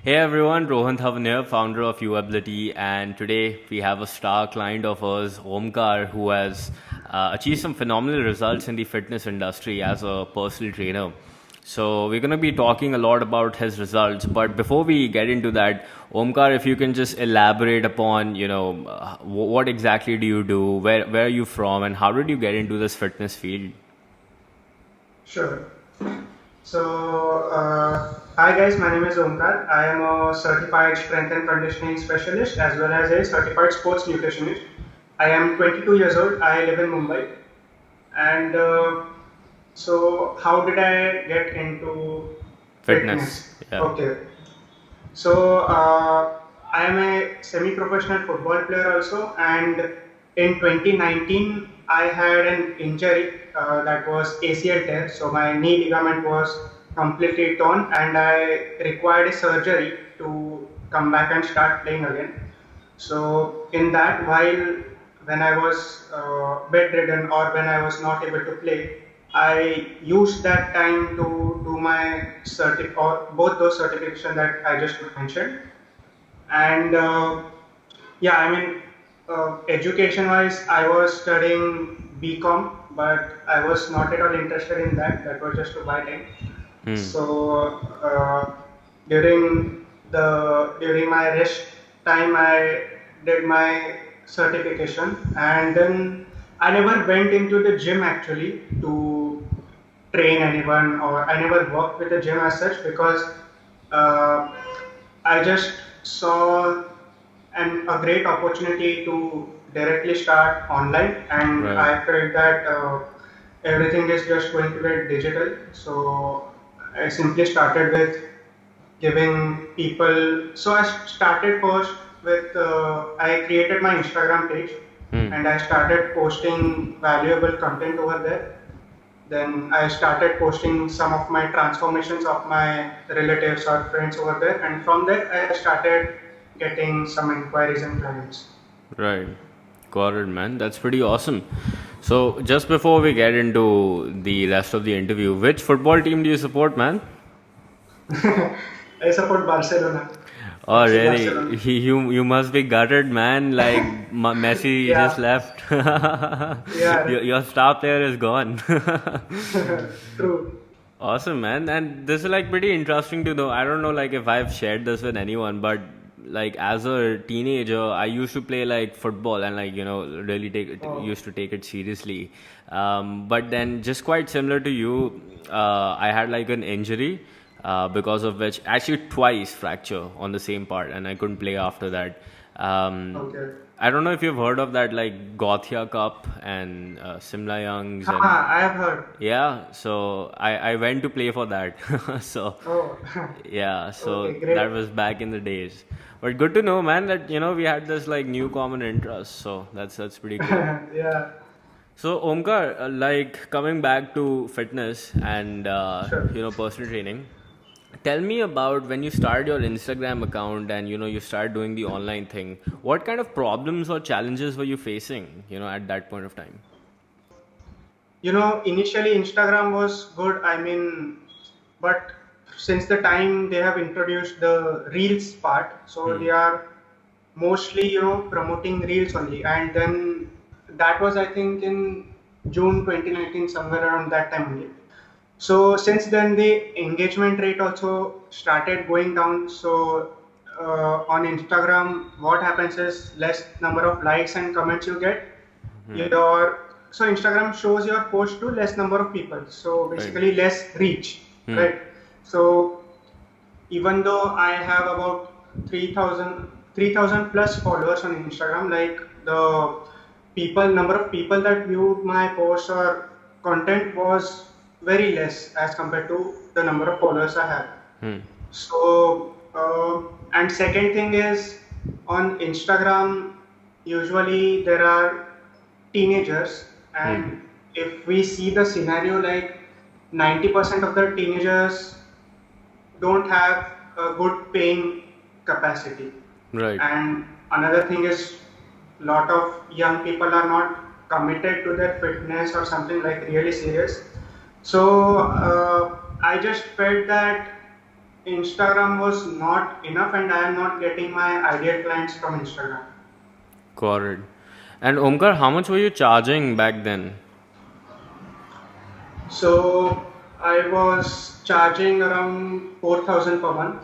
Hey everyone, Rohan Dhawan here, founder of UAbility, and today we have a star client of ours, Omkar, who has achieved some phenomenal results in the fitness industry as a personal trainer. So we're going to be talking a lot about his results, but before we get into that, Omkar, if you can just elaborate upon, what exactly do you do, where are you from, and how did you get into this fitness field? Sure. Hi guys, my name is Omkar. I am a certified strength and conditioning specialist as well as a certified sports nutritionist. I am 22 years old. I live in Mumbai. And how did I get into Fitness, fitness? yeah. Okay. So, I am a semi-professional football player also, and in 2019 I had an injury that was ACL tear. So my knee ligament was completely torn, and I required a surgery to come back and start playing again. So in that, while when I was bedridden or when I was not able to play, I used that time to do my or both those certification that I just mentioned. And yeah, I mean, education wise, I was studying BCom, but I was not at all interested in that. That was just to buy time. Hmm. So during my rest time, I did my certification, and then I never went into the gym actually to train anyone, or I never worked with a gym as such because uh, I just saw a great opportunity to directly start online, and Right. I felt that everything is just going to get digital. So I simply started with giving people. So I started first with I created my Instagram page, Hmm. and I started posting valuable content over there. Then I started posting some of my transformations of my relatives or friends over there, and from there I started getting some inquiries and clients. Right. Got it, man. That's pretty awesome. So, just before we get into the rest of the interview, which football team do you support, man? I support Barcelona, Oh, FC really? Barcelona. You must be gutted, man. Like Messi just Yeah, left. yeah, Your star player is gone. true. Awesome, man. And this is like pretty interesting to know. I don't know like if I've shared this with anyone, but like as a teenager, I used to play like football and like, really Oh, used to take it seriously. But then just quite similar to you, I had like an injury, because of which actually twice fracture on the same part and I couldn't play after that. okay. I don't know if you've heard of that like Gothia Cup and Simla Youngs and I have heard. yeah, so I went to play for that. So Oh, yeah, so okay, that great. was back in the days. But good to know, man, that we had this like new common interest. So that's pretty cool. Yeah, So Omkar, like coming back to fitness and sure. personal training, tell me about when you started your Instagram account and you started doing the online thing. What kind of problems or challenges were you facing, at that point of time? Initially Instagram was good. I mean, but since the time they have introduced the Reels part, so Hmm. they are mostly, promoting Reels only. And then that was, I think, in June 2019, somewhere around that time only. So since then, the engagement rate also started going down. So on Instagram, what happens is less number of likes and comments you get. Your so Instagram shows your post to less number of people. So Right. basically less reach, Hmm. right? So even though I have about 3,000 plus followers on Instagram, like the number of people that viewed my posts or content was very less as compared to the number of followers I have. Hmm. So, and second thing is on Instagram, usually there are teenagers, Hmm. and if we see the scenario, like 90% of the teenagers don't have a good paying capacity. Right. And another thing is, lot of young people are not committed to their fitness or something like really serious. So I just felt that Instagram was not enough, and I am not getting my ideal clients from Instagram. Got it. And Omkar, how much were you charging back then? So I was charging around 4,000 per month,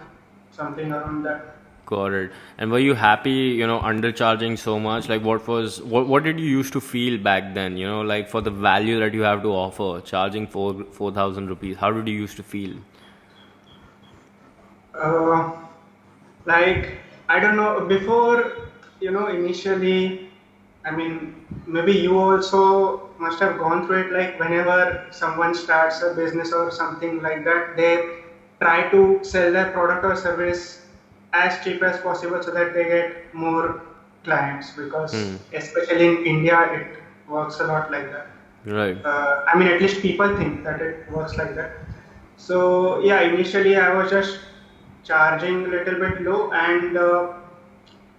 something around that. Got it. And were you happy, undercharging so much? Like, what did you used to feel back then? Like for the value that you have to offer, charging 4,000 rupees. How did you used to feel? Uh, like I don't know, before, initially, I mean, maybe you also must have gone through it. Like whenever someone starts a business or something like that, they try to sell their product or service as cheap as possible so that they get more clients, because Hmm. especially in India it works a lot like that. Right. I mean, at least people think that it works like that. So yeah, initially I was just charging a little bit low, and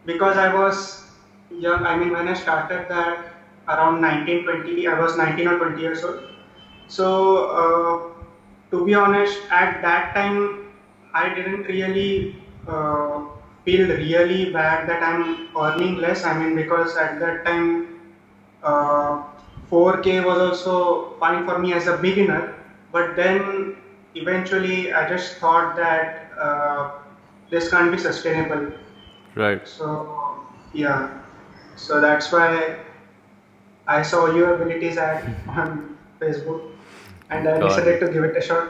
because I was young, I mean, when I started that around 19, 20, I was 19 or 20 years old. So to be honest, at that time, I didn't really feel really bad that I'm earning less. I mean, because at that time, uh, 4K was also fine for me as a beginner, but then eventually I just thought that this can't be sustainable. Right. So yeah, so that's why I saw your abilities ad on Facebook, and I Got decided it. to give it a shot.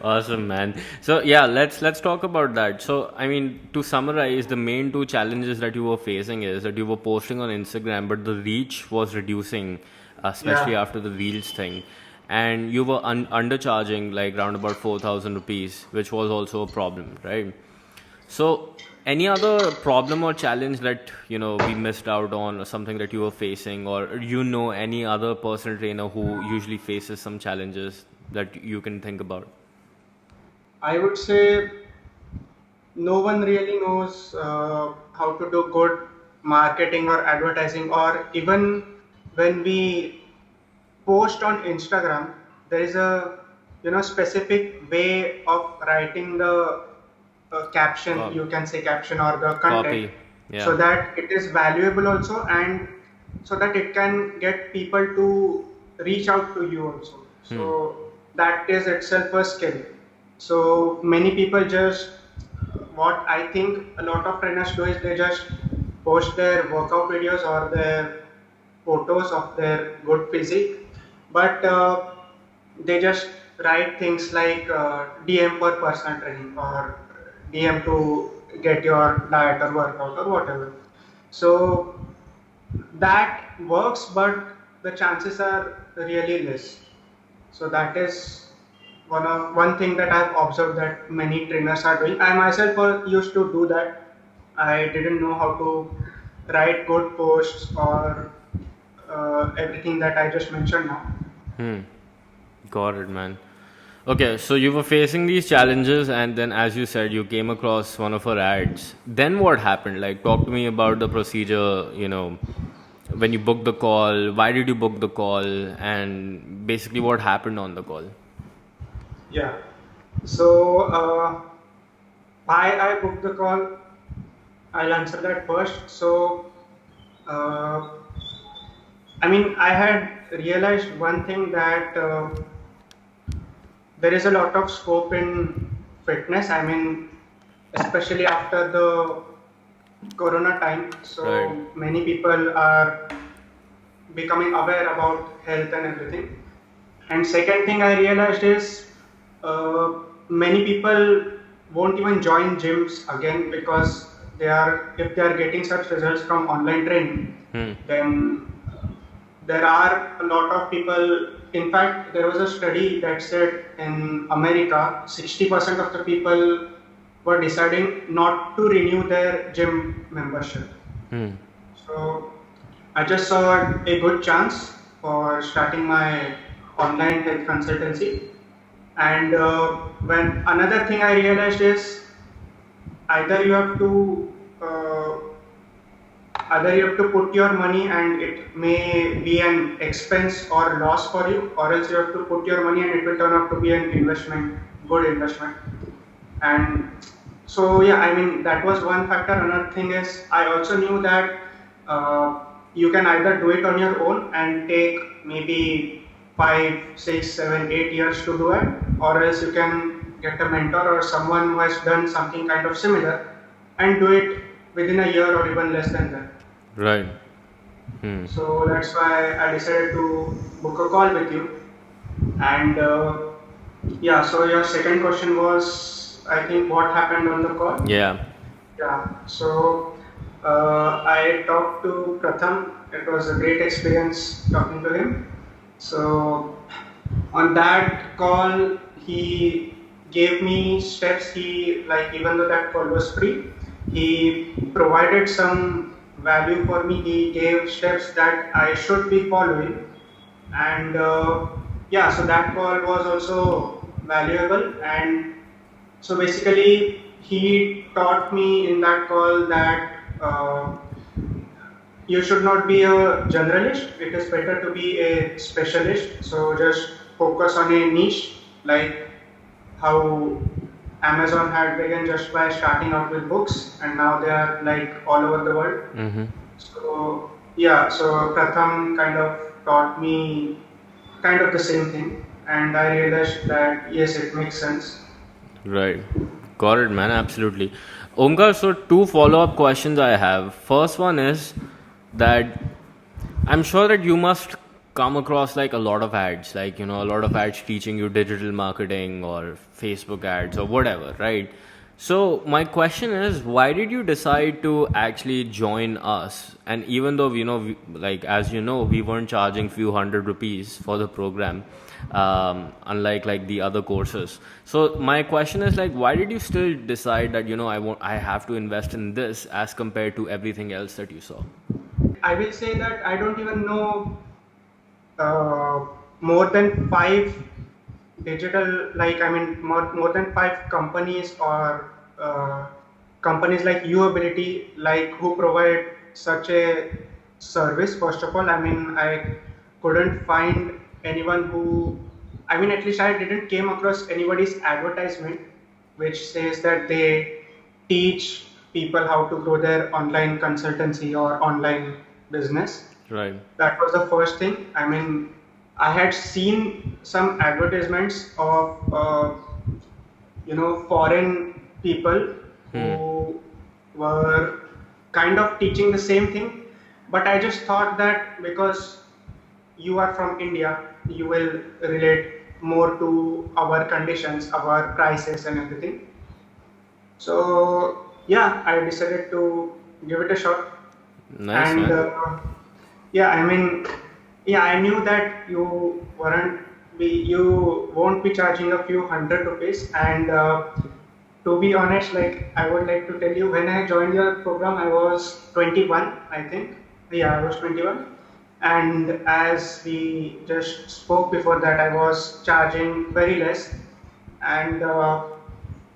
Awesome, man. So yeah, let's talk about that. So I mean, to summarize, the main two challenges that you were facing is that you were posting on Instagram, but the reach was reducing, especially Yeah, after the reels thing, and you were undercharging like around about 4,000 rupees, which was also a problem, right? So, any other problem or challenge that we missed out on, or something that you were facing, or any other personal trainer who usually faces some challenges that you can think about? I would say no one really knows how to do good marketing or advertising, or even when we post on Instagram, there is a specific way of writing the caption. Co- You can say caption or the content, Copy, yeah. so that it is valuable also, and so that it can get people to reach out to you also. Hmm. So that is itself a skill. So many people just, what I think a lot of trainers do is they just post their workout videos or their photos of their good physique, but they just write things like DM for personal training or DM to get your diet or workout or whatever. So that works, but the chances are really less. So that is one thing that I've observed that many trainers are doing. I myself used to do that. I didn't know how to write good posts or everything that I just mentioned now. Hmm. Got it, man. Okay, so you were facing these challenges, and then, as you said, you came across one of her ads. Then what happened? Like, talk to me about the procedure. When you booked the call, why did you book the call, and basically what happened on the call? Yeah. So why I booked the call, I'll answer that first. So uh, I mean, I had realized one thing, that there is a lot of scope in fitness. I mean, especially after the Corona time, Right. so many people are becoming aware about health and everything. And second thing I realized is many people won't even join gyms again, because if they are getting such results from online training, Hmm. then there are a lot of people. In fact, there was a study that said in America, 60% of the people were deciding not to renew their gym membership. Hmm. So I just saw a good chance for starting my online health consultancy. And when another thing I realized is, either you have to uh, either you have to put your money and it may be an expense or loss for you, or else you have to put your money and it will turn out to be an investment, good investment. And so yeah, I mean that was one factor. Another thing is I also knew that you can either do it on your own and take maybe 5, 6, 7, 8 years to do it, or else you can get a mentor or someone who has done something kind of similar and do it within a year or even less than that. Right. Hmm. So that's why I decided to book a call with you. And yeah, so your second question was, I think, what happened on the call? Yeah. Yeah, so I talked to Pratham. It was a great experience talking to him. So on that call, he gave me steps. He, like, even though that call was free, he provided some value for me. He gave steps that I should be following. And yeah, so that call was also valuable. And so basically, he taught me in that call that you should not be a generalist. It is better to be a specialist. So just focus on a niche, like how Amazon had begun just by starting out with books, and now they are like all over the world. Mm-hmm. So yeah, so Pratham kind of taught me kind of the same thing, and I realized that yes, it makes sense. Right. Got it, man. Absolutely. Omkar, so two follow-up questions I have. First one is that I'm sure that you must come across like a lot of ads, like, a lot of ads teaching you digital marketing or Facebook ads or whatever, right? So my question is, why did you decide to actually join us? And even though like as you know, we weren't charging few hundred rupees for the program, unlike like the other courses. So my question is like, why did you still decide that I have to invest in this as compared to everything else that you saw? I will say that I don't even know uh, more than five digital, like I mean, more than five companies or companies like UAbility, like who provide such a service. First of all, I mean, I couldn't find anyone who, I mean, at least I didn't came across anybody's advertisement which says that they teach people how to grow their online consultancy or online business. Right. That was the first thing. I mean, I had seen some advertisements of foreign people Hmm. who were kind of teaching the same thing, but I just thought that because you are from India, you will relate more to our conditions, our prices, and everything. So yeah, I decided to give it a shot. Nice, And man. yeah, I mean, yeah, I knew that you won't be charging a few hundred rupees. And to be honest, like I would like to tell you, when I joined your program, I was 21, I think. Yeah, I was 21. And as we just spoke before that, I was charging very less. And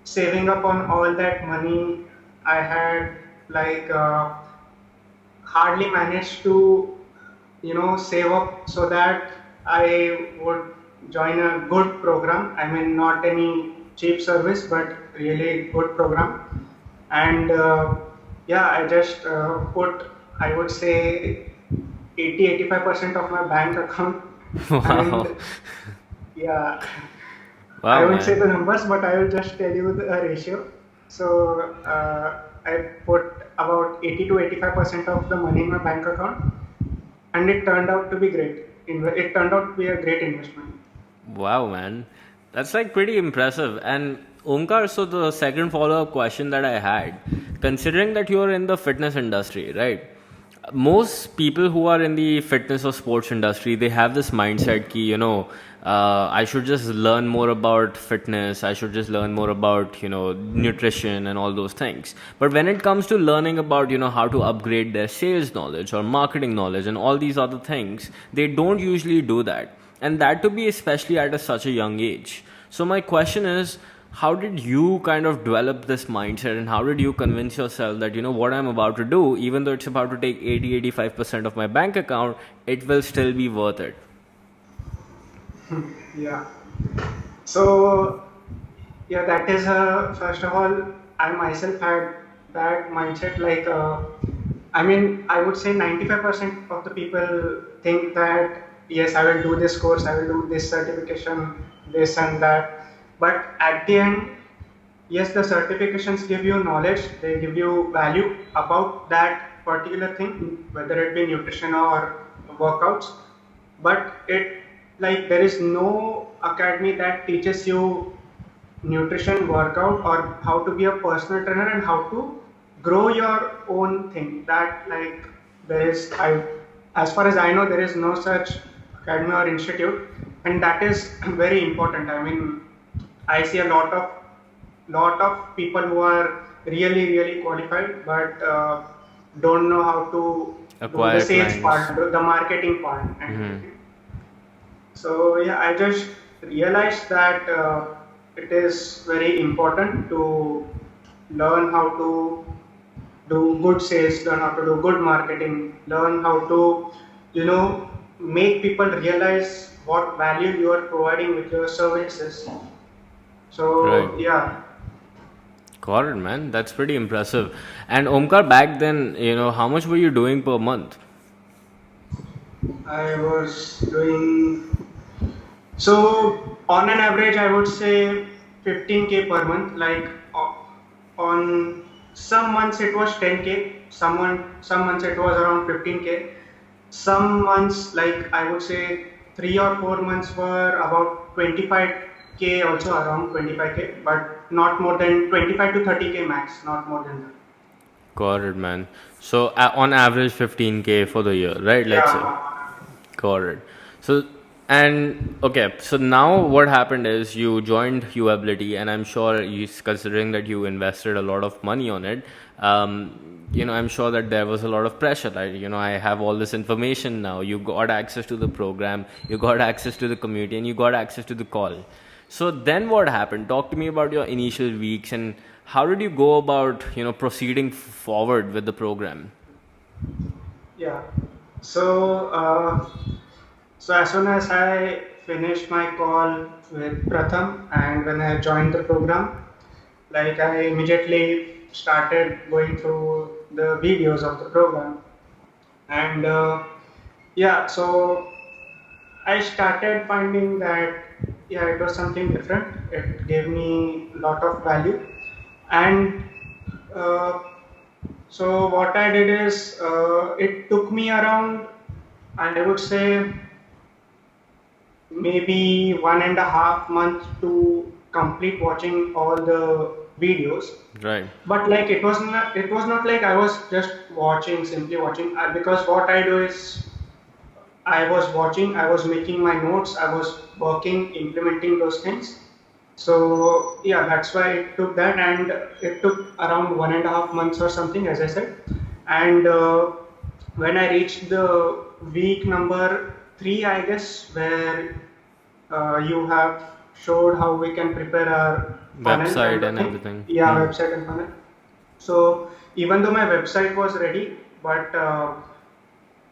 saving up on all that money, I had like hardly managed to save up so that I would join a good program. I mean, not any cheap service, but really good program. And yeah, I just put, I would say, 80-85% of my bank account. And Wow. yeah, I Wow, won't say man. the numbers, but I will just tell you the ratio. So I put about 80 to 85% of the money in my bank account, and it turned out to be great. It turned out to be a great investment. Wow, man. That's like pretty impressive. And Omkar, so the second follow up question that I had, considering that you're in the fitness industry, right? Most people who are in the fitness or sports industry, they have this mindset ki, I should just learn more about fitness, I should just learn more about, nutrition and all those things. But when it comes to learning about, how to upgrade their sales knowledge or marketing knowledge and all these other things, they don't usually do that. And that to be especially at such a young age. So my question is, how did you kind of develop this mindset, and how did you convince yourself that what I'm about to do, even though it's about to take 80-85% of my bank account, it will still be worth it? Yeah. So Yeah, that is first of all, I myself had that mindset. Like, I mean, I would say 95% of the people think that yes, I will do this course, I will do this certification, this and that. But at the end, yes, the certifications give you knowledge, they give you value about that particular thing, whether it be nutrition or workouts. But it, like, there is no academy that teaches you nutrition, workout, or how to be a personal trainer and how to grow your own thing. That, like, there is, I, as far as I know, there is no such academy or institute, and that is very important. I mean, I see a lot of people who are really really qualified, but don't know how to do the Acquire sales clients. part, the marketing part, and Hmm. everything. So yeah, I just realized that it is very important to learn how to do good sales, learn how to do good marketing, learn how to, make people realize what value you are providing with your services. Right. So yeah, Got it, man. That's pretty impressive. And Omkar, back then, how much were you doing per month? I was doing so on an average, I would say 15k per month. Like on some months it was 10k. Some months it was around 15k. Some months, like I would say 3 or 4 months were about 25k, also around 25k, but not more than 25 to 30k max, not more than that. Got it, man. So on average, 15K for the year, right? Let's say. Yeah, Got it. So, and okay, so now what happened is you joined UAbility, and I'm sure you, considering that you invested a lot of money on it, I'm sure that there was a lot of pressure. Like, I have all this information now. You got access to the program, you got access to the community, and you got access to the call. So then what happened? Talk to me about your initial weeks and how did you go about, proceeding forward with the program? yeah. So so as soon as I finished my call with Pratham and when I joined the program, like I immediately started going through the videos of the program, and yeah, so I started finding that yeah, it was something different. It gave me a lot of value, and uh, so what I did is it took me around, I would say, maybe 1.5 months to complete watching all the videos. Right. But like it was not like I was just watching, simply watching, because what I do is I was watching, I was making my notes, I was working, implementing those things. So yeah, that's why it took that, and it took around 1.5 months or something, as I said. And when I reached the week number 3, I guess, where you have showed how we can prepare our funnel kind Website of and thing. everything. Yeah, website and funnel. So even though my website was ready, but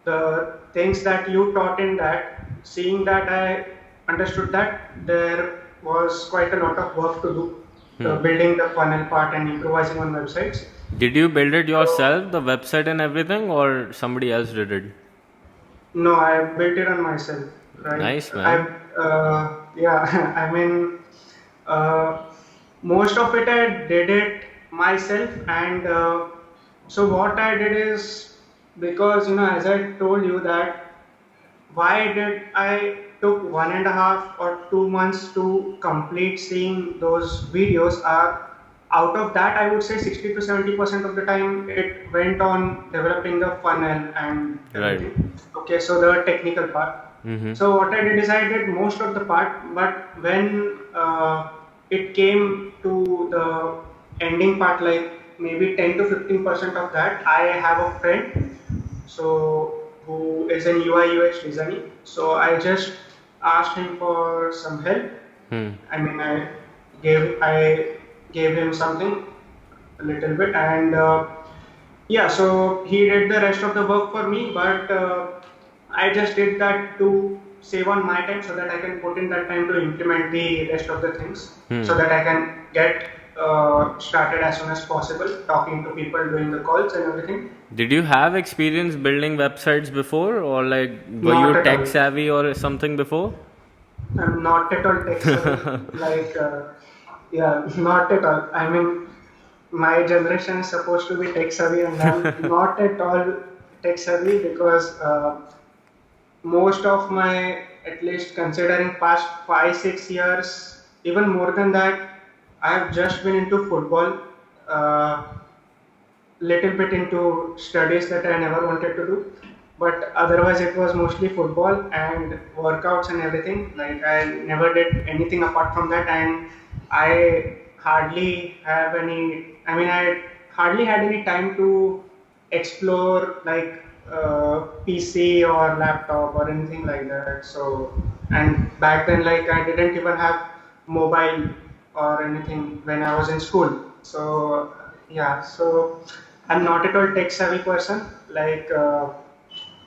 the things that you taught in that, seeing that, I understood that there was quite a lot of work to do, the building the funnel part and improvising on websites. Did you build it So yourself, the website and everything, or somebody else did it? no, I built it on myself, right? Nice, I man. yeah, I mean, uh, most of it I did it myself, and so what I did is, because as I told you that why did I took 1.5 or 2 months to complete seeing those videos are, out of that I would say 60 to 70% of the time it went on developing the funnel and Right. everything. Okay, so the technical part. Mm-hmm. So what I did is I did most of the part, but when it came to the ending part, like maybe 10 to 15% of that, I have a friend so who is an UI UX designer. So I just asked him for some help. Hmm. I mean, I gave him something a little bit, and yeah, so he did the rest of the work for me. But I just did that too. save on my time so that I can put in that time to implement the rest of the things so Hmm. that I can get started as soon as possible, talking to people, doing the calls and everything. Did you have experience building websites before, or like were you Not at tech all. savvy or something before? I'm not at all tech savvy. Like, yeah, not at all. I mean, my generation is supposed to be tech savvy, and I'm not at all tech savvy because most of my, at least considering past 5 6 years, even more than that, I have just been into football. Uh, Little bit into studies that I never wanted to do, but otherwise it was mostly football and workouts and everything. Like I never did anything apart from that, and I hardly have any. I mean, I hardly had any time to explore like PC or laptop or anything like that. So, and back then, like I didn't even have mobile or anything when I was in school. So yeah, so I'm not at all tech savvy person. Like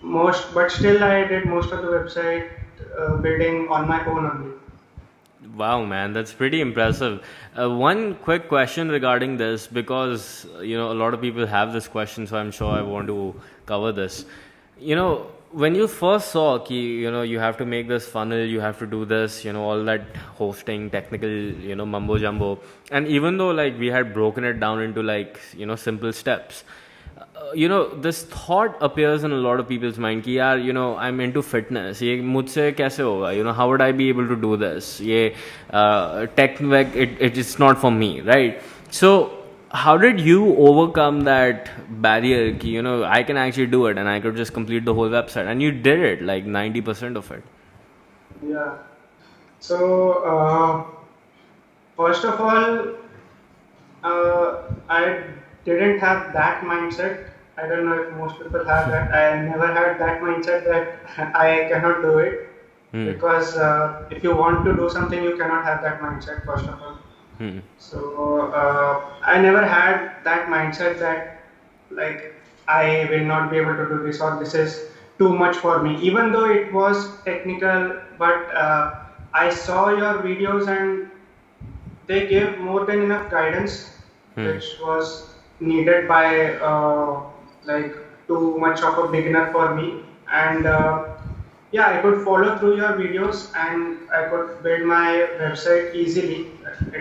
most, but still I did most of the website building on my own only. Wow, man, that's pretty impressive. One quick question regarding this, because a lot of people have this question, so I'm sure I want to cover this. When you first saw ki, you have to make this funnel, you have to do this, all that hosting, technical, mumbo jumbo, and even though like we had broken it down into like simple steps, this thought appears in a lot of people's mind कि यार I'm into fitness, ये मुझसे कैसे होगा, how would I be able to do this, ये tech it's not for me, right? So how did you overcome that barrier कि I can actually do it and I could just complete the whole website, and you did it like 90% of it? Yeah. So first of all, I didn't have that mindset. I don't know if most people have that. I never had that mindset that I cannot do it Hmm. because if you want to do something, you cannot have that mindset, first of all. Hmm. So I never had that mindset that like I will not be able to do this or this is too much for me. Even though it was technical, but I saw your videos and they gave more than enough guidance, Hmm. which was needed by like too much of a beginner for me. And yeah, I could follow through your videos and I could build my website easily.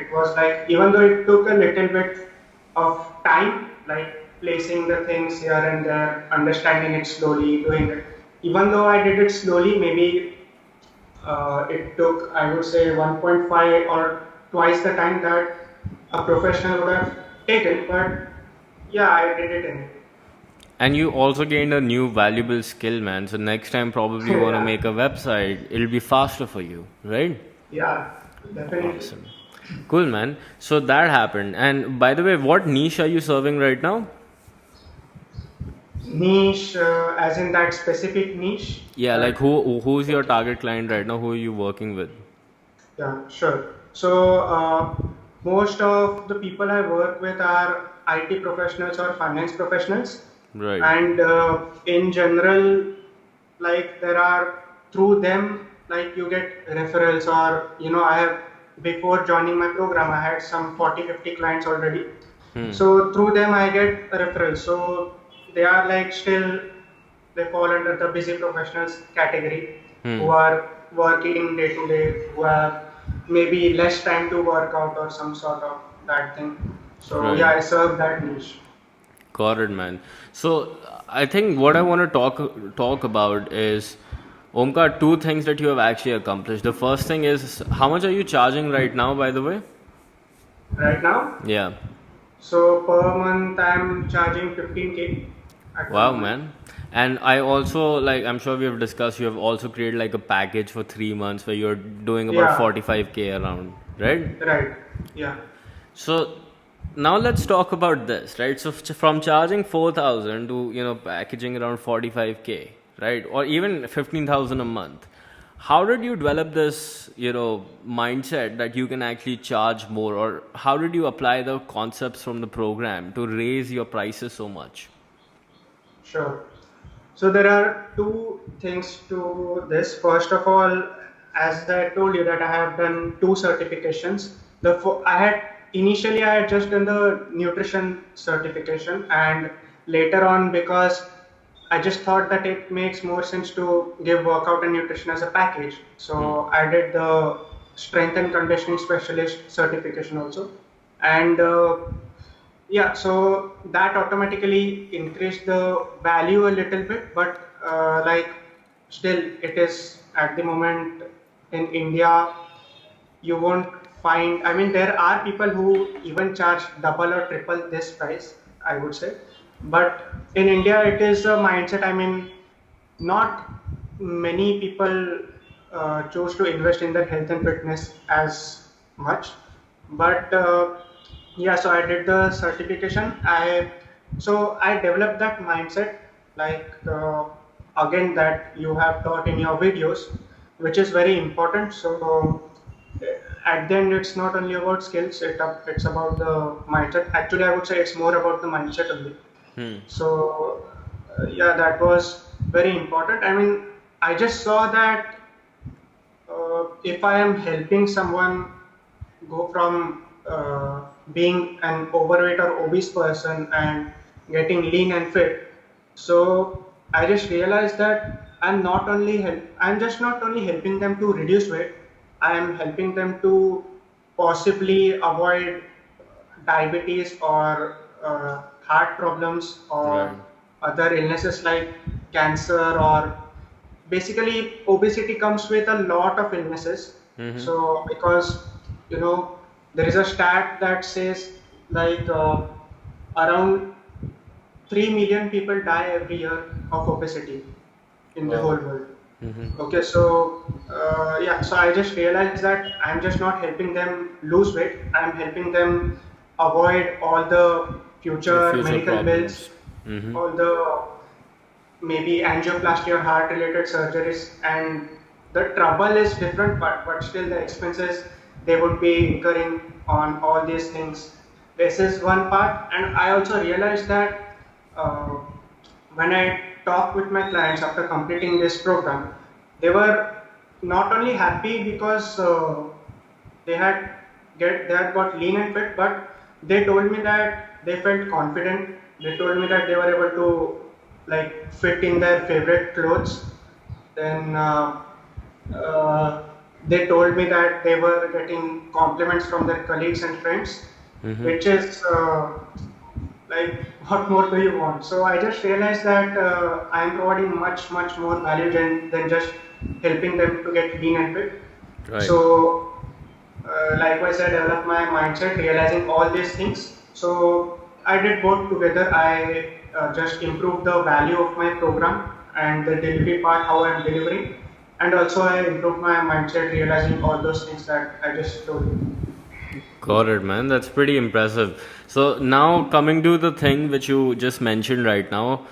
It was like, even though it took a little bit of time, like placing the things here and there, understanding it slowly, doing it. Even though I did it slowly, maybe it took, I would say, 1.5 or twice the time that a professional would have taken. But yeah, I did it anyway. And you also gained a new valuable skill, man. So next time, probably you want to Yeah, make a website, it'll be faster for you, right? yeah, definitely. Awesome. Cool, man. So that happened. And by the way, what niche are you serving right now? Niche, as in that specific niche. Yeah, like That who's your okay. target client right now? Who are you working with? Yeah, sure. So most of the people I work with are IT professionals or finance professionals, Right. and in general, like there are through them, like you get referrals, or I have, before joining my program I had some 40 50 clients already, Hmm. so through them I get referrals. So they are like still, they fall under the busy professionals category, who Hmm. are working day to day, who have maybe less time to work out or some sort of that thing. So yeah, Right. I serve that niche. Got it, man. So I think what I want to talk about is, Omkar, two things that you have actually accomplished. The first thing is, how much are you charging right now, by the way? Right now, Yeah. so per month I'm charging 15k at the Wow, moment. man. And I also, like, I'm sure we have discussed, you have also created like a package for 3 months where you're doing about Yeah, 45k around, right? right. Yeah, So now let's talk about this, right? So from charging 4,000 to, packaging around 45k, right? Or even 15,000 a month. How did you develop this, mindset that you can actually charge more, or how did you apply the concepts from the program to raise your prices so much? sure. So there are two things to this. First of all, as I told you that I have done two certifications. I had initially I had just done the nutrition certification, and later on, because I just thought that it makes more sense to give workout and nutrition as a package. Hmm. So I did the strength and conditioning specialist certification also, and yeah, so that automatically increased the value a little bit, but like still it is at the moment in India, you won't find, I mean, there are people who even charge double or triple this price, I would say. But in India, it is a mindset. I mean, not many people choose to invest in their health and fitness as much. But yeah, so I did the certification. I developed that mindset, like again that you have taught in your videos, which is very important. So at the end, it's not only about skills; it's about the mindset. Actually, I would say it's more about the mindset only. Hmm. So yeah, that was very important. I mean, I just saw that if I am helping someone go from being an overweight or obese person and getting lean and fit, so I just realized that I'm just not only helping them to reduce weight, I am helping them to possibly avoid diabetes or heart problems or Right. other illnesses like cancer, or basically obesity comes with a lot of illnesses. Mm-hmm. So because you know there is a stat that says like around 3 million people die every year of obesity in the Wow. whole world. Mm-hmm. Okay, so yeah, so I just realized that I'm just not helping them lose weight. I'm helping them avoid all the The future future medical bills, problems. Mm-hmm. all the maybe angioplasty or heart related surgeries, and the trouble is different, but still the expenses they would be incurring on all these things. This is one part, and I also realized that uh, when I talk with my clients after completing this program, they were not only happy because they had they had got lean and fit, but they told me that they felt confident. They told me that they were able to like fit in their favorite clothes. Then uh, they told me that they were getting compliments from their colleagues and friends, Mm-hmm. which is like what more do you want? So I just realized that I am providing much more value than just helping them to get lean and fit. Right. So likewise, I developed my mindset, realizing all these things. So I did both together. I just improved the value of my program and the delivery part, how I'm delivering, and also I improved my mindset, realizing all those things that I just told you. Got it, man. That's pretty impressive. So now coming to the thing which you just mentioned right now,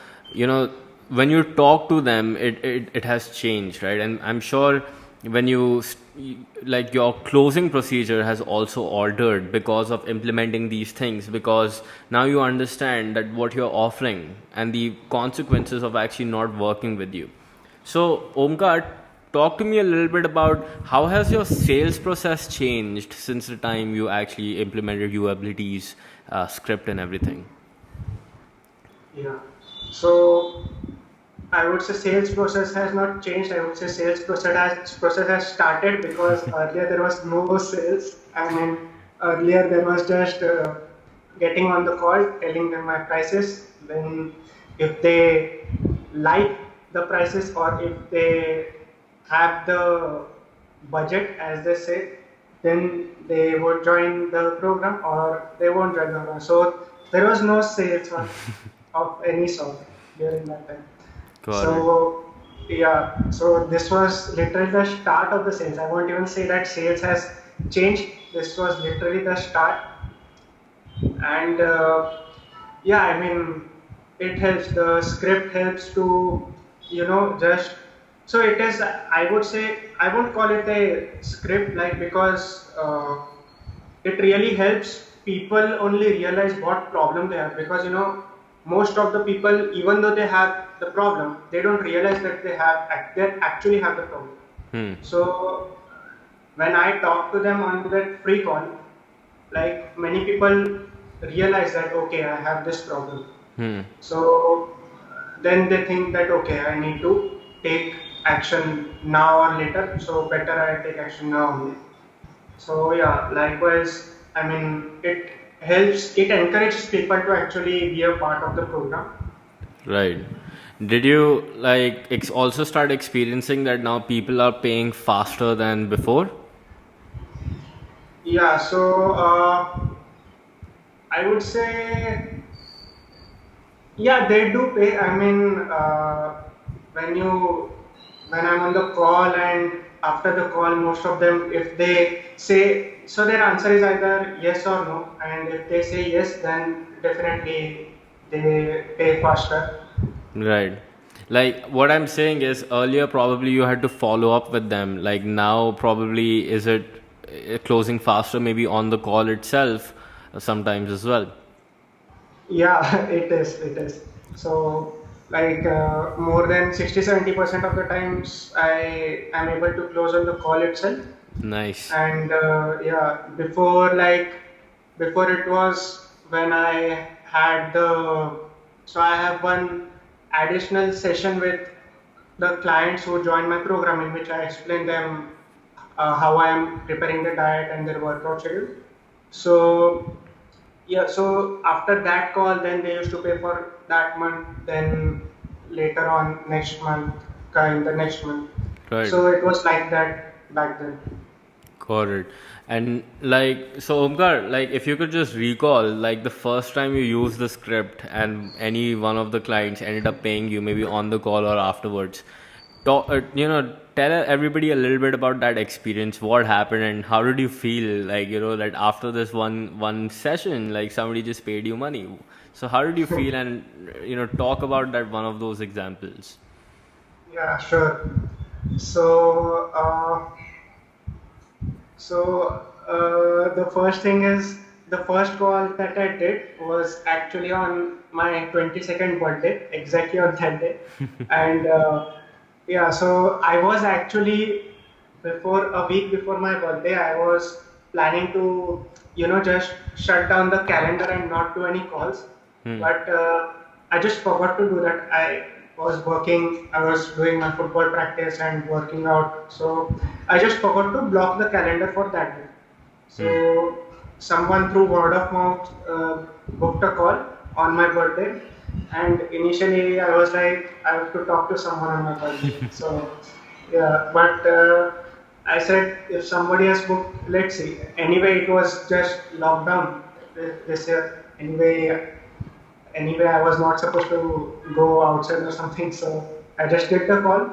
when you talk to them, it has changed, right? And I'm sure when like your closing procedure has also altered because of implementing these things, because now you understand that what you're offering and the consequences of actually not working with you. So, Omkar, talk to me a little bit about how has your sales process changed since the time you actually implemented UAbility's script and everything. Yeah. So I would say sales process has not changed. I would say sales process has started, because earlier there was no sales. I mean, earlier there was just getting on the call, telling them my prices. Then, if they like the prices, or if they have the budget, as they say, then they would join the program or they won't join the program. So there was no sales of any sort during that time. Got it. So yeah, so this was literally the start of the sales. I won't even say that sales has changed. This was literally the start, and yeah, I mean, it helps. The script helps to just so it is. I would say I won't call it a script, like, because it really helps people only realize what problem they have, because most of the people, even though they have the problem, they don't realize that they actually have the problem. Hmm. So when I talk to them on that free call, like many people realize that okay, I have this problem. Hmm. So then they think that okay, I need to take action now or later. So better I take action now only. So yeah, likewise, I mean it encourages people to actually be a part of the program. Right. Did you like also start experiencing that now people are paying faster than before? Yeah, so I would say yeah, they do pay. I mean, when you when I'm on the call and after the call, most of them, if they say so, their answer is either yes or no, and if they say yes, then definitely they pay faster. Right. Like what I'm saying is earlier probably you had to follow up with them. Like now probably is it closing faster maybe on the call itself sometimes as well. Yeah, it is. It is. So, like more than 60-70% of the times, I am able to close on the call itself. Nice. And yeah, before it was when I had the so I have one additional session with the clients who join my program in which I explain them how I am preparing the diet and their workout schedule. So yeah, so after that call, then they used to pay for that month, then later on next month, kind the next month. Right. So it was like that back then. Got it. And like, so Omkar, like, if you could just recall, like, the first time you used the script and any one of the clients ended up paying you, maybe on the call or afterwards, tell everybody a little bit about that experience. What happened and how did you feel? Like, that after this one session, like somebody just paid you money. So how did you feel? And talk about that one of those examples. Yeah, sure. So, the first thing is the first call that I did was actually on my 22nd birthday, exactly on that day. And yeah, so I was actually before a week before my birthday, I was planning to, just shut down the calendar and not do any calls. Hmm. But I just forgot to do that. I was doing my football practice and working out. So I just forgot to block the calendar for that day. Hmm. So someone through word of mouth booked a call on my birthday, and initially I was like, I have to talk to someone on my birthday. So yeah, but I said if somebody has booked, let's see. Anyway, it was just lockdown this year. Anyway, I was not supposed to go outside or something, so I just did the call,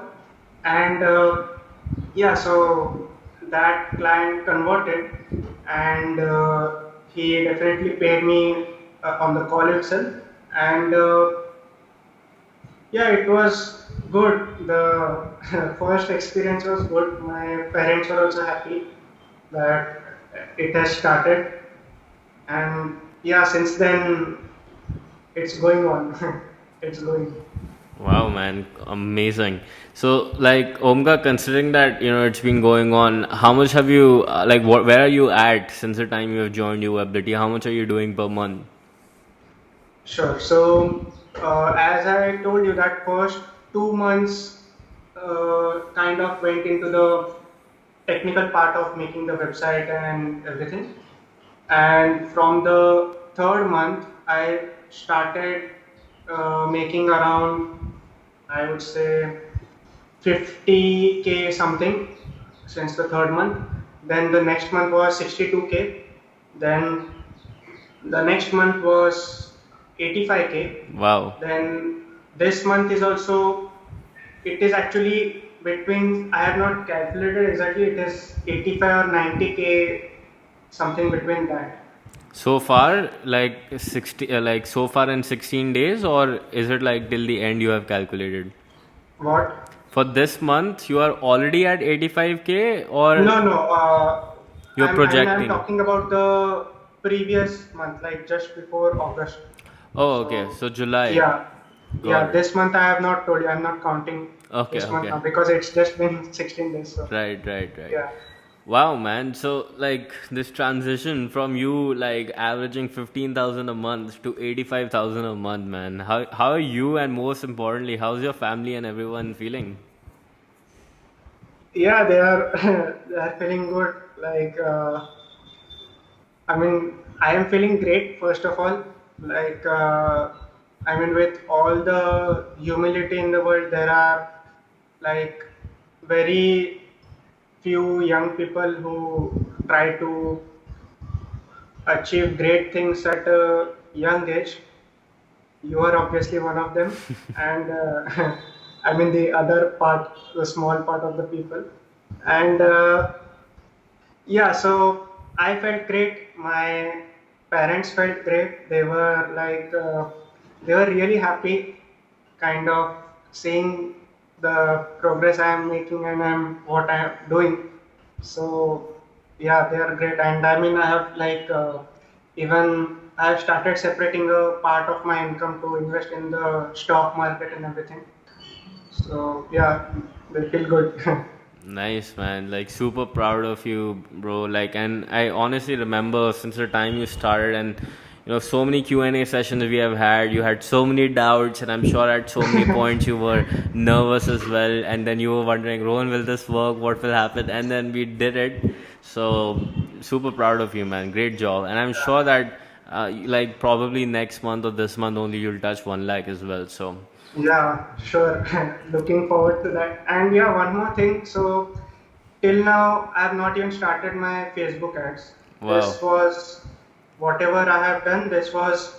and yeah, so that client converted, and he definitely paid me on the call itself, and yeah, it was good. The first experience was good. My parents were also happy that it has started, and yeah, since then it's going on. It's going. Wow, man, amazing. So, like Omka, considering that it's been going on, how much have you where are you at since the time you have joined UAbility? How much are you doing per month? Sure. So, as I told you, that first 2 months kind of went into the technical part of making the website and everything. And from the third month, I started making around, I would say, 50k something since the third month. Then the next month was 62k. Then the next month was 85k. Wow. Then this month is also, it is actually between, I have not calculated exactly, it is 85 or 90k, something between that. So far, like 60, so far in 16 days, or is it like till the end you have calculated? What? For this month, you are already at 85k, or No, no. you're I'm projecting? talking about the previous month, like just before August. Oh, okay. So So July. yeah, Got yeah. it. This month I have not told you. I'm not counting Okay, this month okay. now because it's just been 16 days. So Right, right, right. yeah. Wow, man. So, like, this transition from you, like, averaging 15,000 a month to 85,000 a month, man. How are you, and most importantly, how's your family and everyone feeling? Yeah, they are they are feeling good. Like I mean, I am feeling great. First of all, like I mean, with all the humility in the world, there are like very few young people who try to achieve great things at a young age. You are obviously one of them, and I mean the other part, the small part of the people, and yeah. So I felt great. My parents felt great. They were like they were really happy, kind of seeing the progress I am making and what I am doing. So yeah, they are great, and I mean I have like even I have started separating a part of my income to invest in the stock market and everything. So yeah, they feel good. Nice, man. Like, super proud of you, bro. Like, and I honestly remember since the time you started, and so many Q&A sessions we have had. You had so many doubts, and I'm sure at so many points you were nervous as well. And then you were wondering, Rohan, will this work? What will happen? And then we did it. So, super proud of you, man. Great job. And I'm sure that, like, probably next month or this month only, you'll touch 1 lakh as well. So, Yeah, sure. Looking forward to that. And yeah, one more thing. So till now, I have not even started my Facebook ads. wow, This was whatever I have done. This was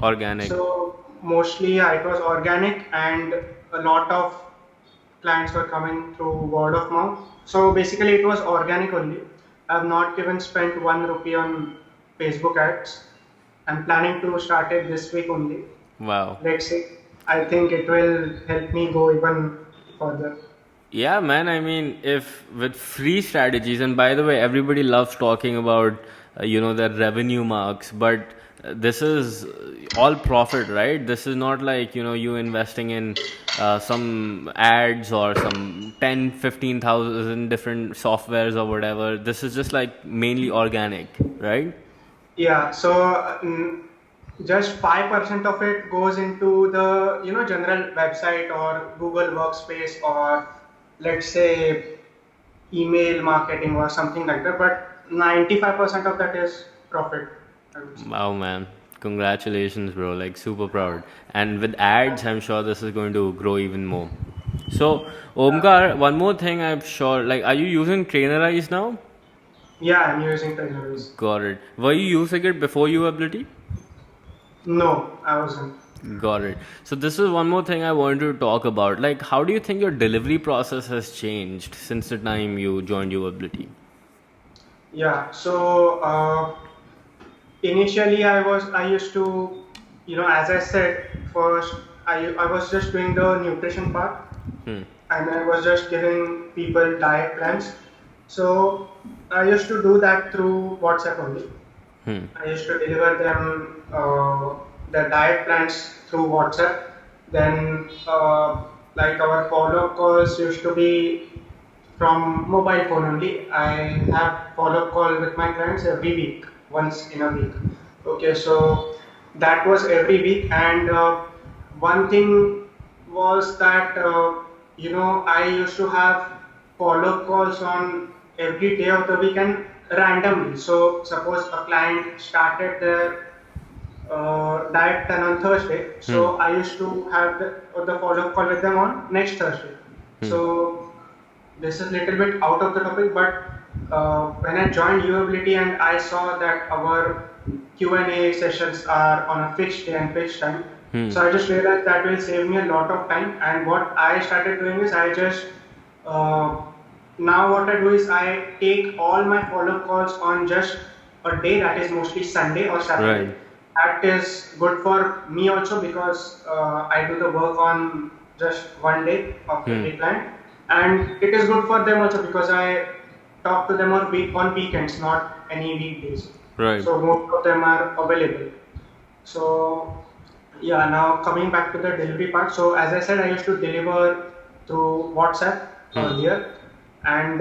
organic. so mostly yeah, it was organic, and a lot of clients were coming through word of mouth. So basically, it was organic only. I have not even spent 1 rupee on Facebook ads. I'm planning to start it this week only. Wow. Let's see. I think it will help me go even further. Yeah, man. I mean, if with free strategies, and by the way, everybody loves talking about, their revenue marks, but this is all profit, right? This is not like, you investing in some ads or some 10, 15,000 different softwares or whatever. This is just like mainly organic, right? Yeah, so just 5% of it goes into the general website or Google Workspace or let's say email marketing or something like that. But 95% of that is profit, I would say. Wow, man. Congratulations, bro. Like, super proud. And with ads, I'm sure this is going to grow even more. So, Omkar, one more thing I'm sure, like, are you using Trainerize now? Yeah, I'm using Trailers. Got it. Were you using it before UAbility? No, I wasn't. Got it. So, this is one more thing I wanted to talk about. Like, how do you think your delivery process has changed since the time you joined UAbility? Yeah, so initially I used to as I said first I was just doing the nutrition part Hmm. and I was just giving people diet plans. So I used to do that through WhatsApp only. Hmm. I used to deliver them the diet plans through WhatsApp. Then, like our follow-up calls used to be from mobile phone only. I have follow-up call with my clients every week, once in a week. Okay, so that was every week, and one thing was that I used to have follow-up calls on every day of the week and randomly. So suppose a client started their diet plan on Thursday, Hmm. so I used to have the follow-up call with them on next Thursday. Hmm. So this is a little bit out of the topic, but when I joined UAbility and I saw that our Q&A sessions are on a fixed day and fixed time, Hmm. so I just realized that will save me a lot of time. And what I started doing is I just uh, now what I do is I take all my follow-up calls on just a day that is mostly Sunday or Saturday. Right. That is good for me also because I do the work on just one day of Hmm. every client, and it is good for them also because I talk to them on weekends, not any weekdays. Right. So most of them are available. So yeah, now coming back to the delivery part. So as I said, I used to deliver through WhatsApp Hmm. earlier, and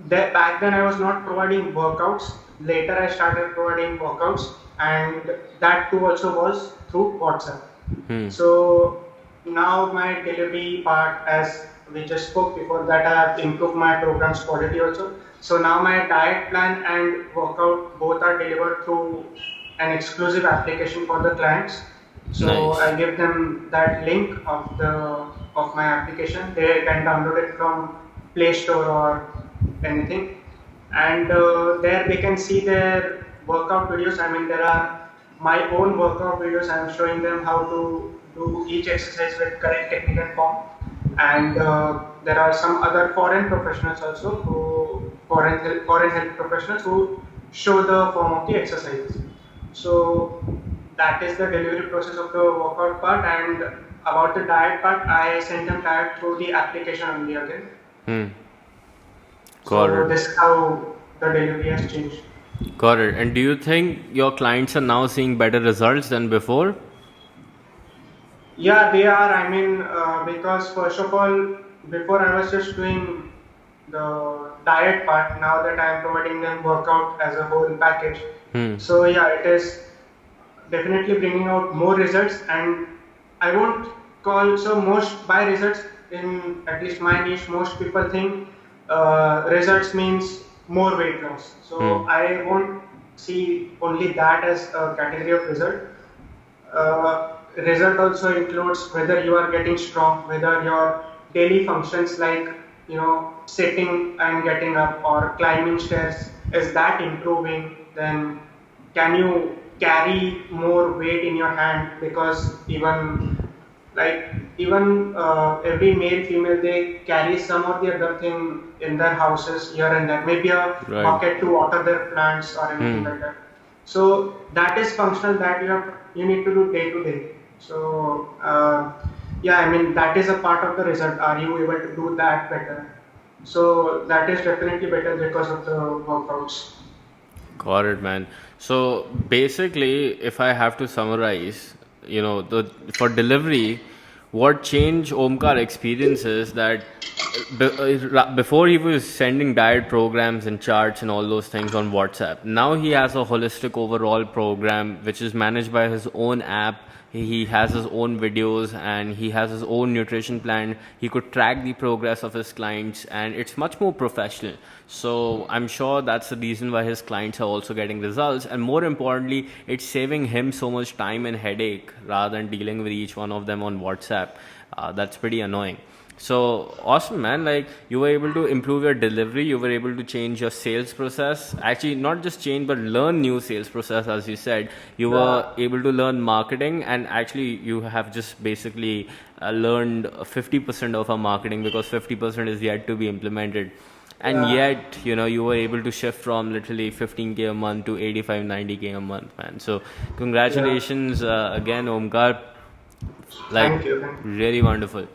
back then I was not providing workouts. Later I started providing workouts, and that too also was through WhatsApp. Hmm. So now my delivery part, as we just spoke before, that I have improved my program's quality also. So now my diet plan and workout both are delivered through an exclusive application for the clients. So Nice. I give them that link of my application. They can download it from Play Store or anything, and there they can see their workout videos. I mean, there are my own workout videos. I'm showing them how to do each exercise with correct technique and form, and there are some other foreign professionals also, who foreign health professionals who show the form of the exercises. So that is the delivery process of the workout part. And about the diet part, I send them diet through the application only again. Hmm. Got So it. this is how the delivery has changed. Got it. And do you think your clients are now seeing better results than before? Yeah, they are. I mean, because first of all, before I was just doing the diet part. Now that I am providing them workout as a whole package. Hmm. So yeah, it is definitely bringing out more results. And I won't call, so most by results, in at least my niche, most people think results means more weight loss. So Hmm. I won't see only that as a category of result. Result also includes whether you are getting strong, whether your daily functions like, sitting and getting up or climbing stairs, is that improving. Then can you carry more weight in your hand, because even every male female, they carry some or the other thing in their houses here and there, maybe a Right. bucket to water their plants or anything Hmm. like that. So that is functional, that you need to do day to day. So yeah, I mean, that is a part of the result. Are you able to do that better? So that is definitely better because of the workouts. Got it, man. So basically, if I have to summarize, the for delivery, what changed Omkar experiences that before he was sending diet programs and charts and all those things on WhatsApp. Now he has a holistic overall program which is managed by his own app. He has his own videos and he has his own nutrition plan. He could track the progress of his clients and it's much more professional. So I'm sure that's the reason why his clients are also getting results. And more importantly, it's saving him so much time and headache rather than dealing with each one of them on WhatsApp. That's pretty annoying. So awesome, man. Like you were able to improve your delivery, you were able to change your sales process. Actually, not just change, but learn new sales process, as you said. You were Yeah, able to learn marketing, and actually, you have just basically learned 50% of our marketing because 50% is yet to be implemented. And yeah, yet, you were able to shift from literally 15k a month to 85, 90k a month, man. So, yeah. congratulations again, Omkar. Like Thank you. Thank you. really wonderful.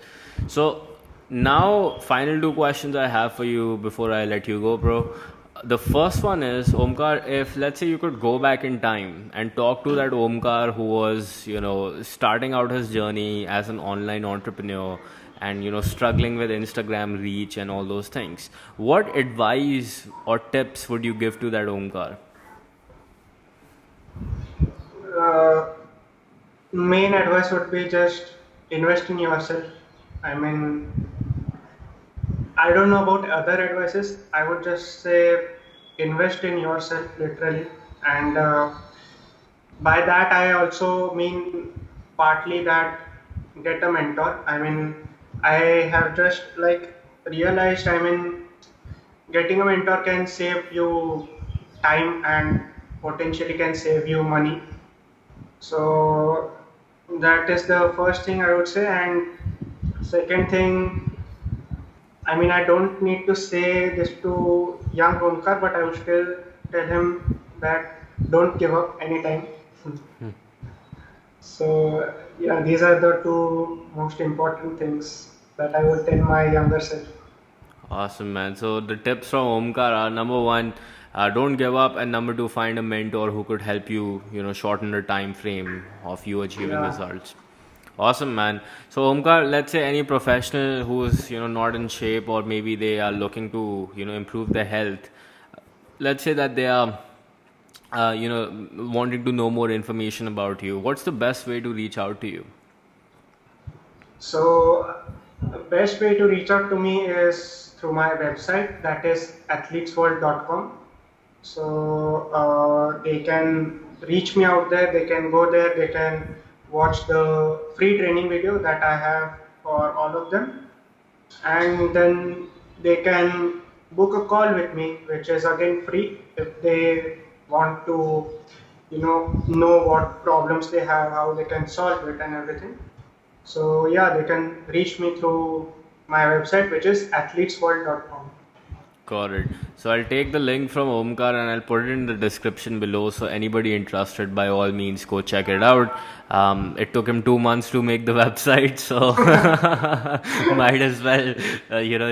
So now final two questions I have for you before I let you go, bro. The first one is, Omkar, if let's say you could go back in time and talk to that Omkar who was starting out his journey as an online entrepreneur and struggling with Instagram reach and all those things, what advice or tips would you give to that Omkar? Uh, Main advice would be just invest in yourself. I mean, I don't know about other advices. I would just say invest in yourself literally, and by that I also mean partly that get a mentor. I mean, I have just like realized. I mean, getting a mentor can save you time and potentially can save you money. So that is the first thing I would say. And second thing, I mean, I don't need to say this to young Omkar, but I would still tell him that don't give up anytime. So yeah, these are the two most important things that I would tell my younger self. Awesome, man. So the tips from Omkar are number one, don't give up, and number two, find a mentor who could help you, shorten the time frame of you achieving Yeah. results. Awesome, man. So, Omkar, let's say any professional who's not in shape, or maybe they are looking to improve their health. Let's say that they are wanting to know more information about you. What's the best way to reach out to you? So the best way to reach out to me is through my website, that is athletesworld.com. So they can reach me out there, they can go there, they can watch the free training video that I have for all of them, and then they can book a call with me, which is again free, if they want to know what problems they have, how they can solve it and everything. So yeah, they can reach me through my website, which is athletesworld.com. Got it. So I'll take the link from Omkar and I'll put it in the description below. So anybody interested, by all means, go check it out. It took him 2 months to make the website, so might as well,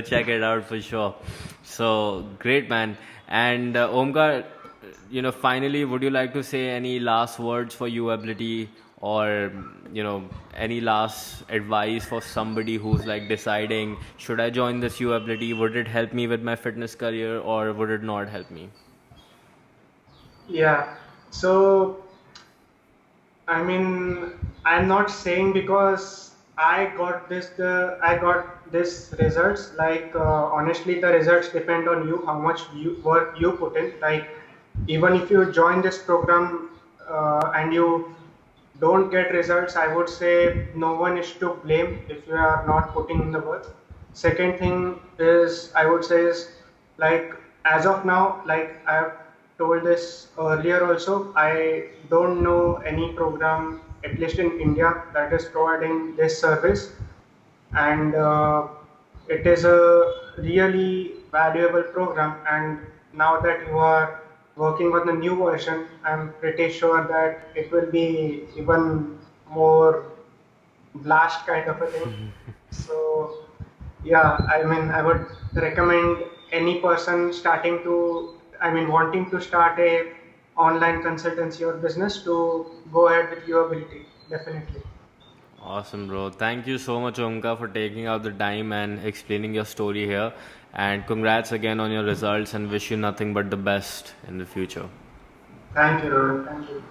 check it out for sure. So great, man. And Omkar, finally, would you like to say any last words for UAbility, or any last advice for somebody who's like deciding, should I join this UAbility? Would it help me with my fitness career, or would it not help me? Yeah. So I mean, I'm not saying because I got this results. Like honestly, the results depend on you, how much work you put in. Like even if you join this program and you don't get results, I would say no one is to blame if you are not putting in the work. Second thing is, I would say is, like as of now, like I have told this earlier also, I don't know any program, at least in India, that is providing this service, and it is a really valuable program. And now that you are working on the new version, I'm pretty sure that it will be even more blast kind of a thing. So yeah, I mean, I would recommend any person starting to, I mean, wanting to start a online consultancy or business to go ahead with your ability, definitely. Awesome, bro. Thank you so much, Omka, for taking out the time and explaining your story here. And congrats again on your results, and wish you nothing but the best in the future. Thank you, Rohit. Thank you.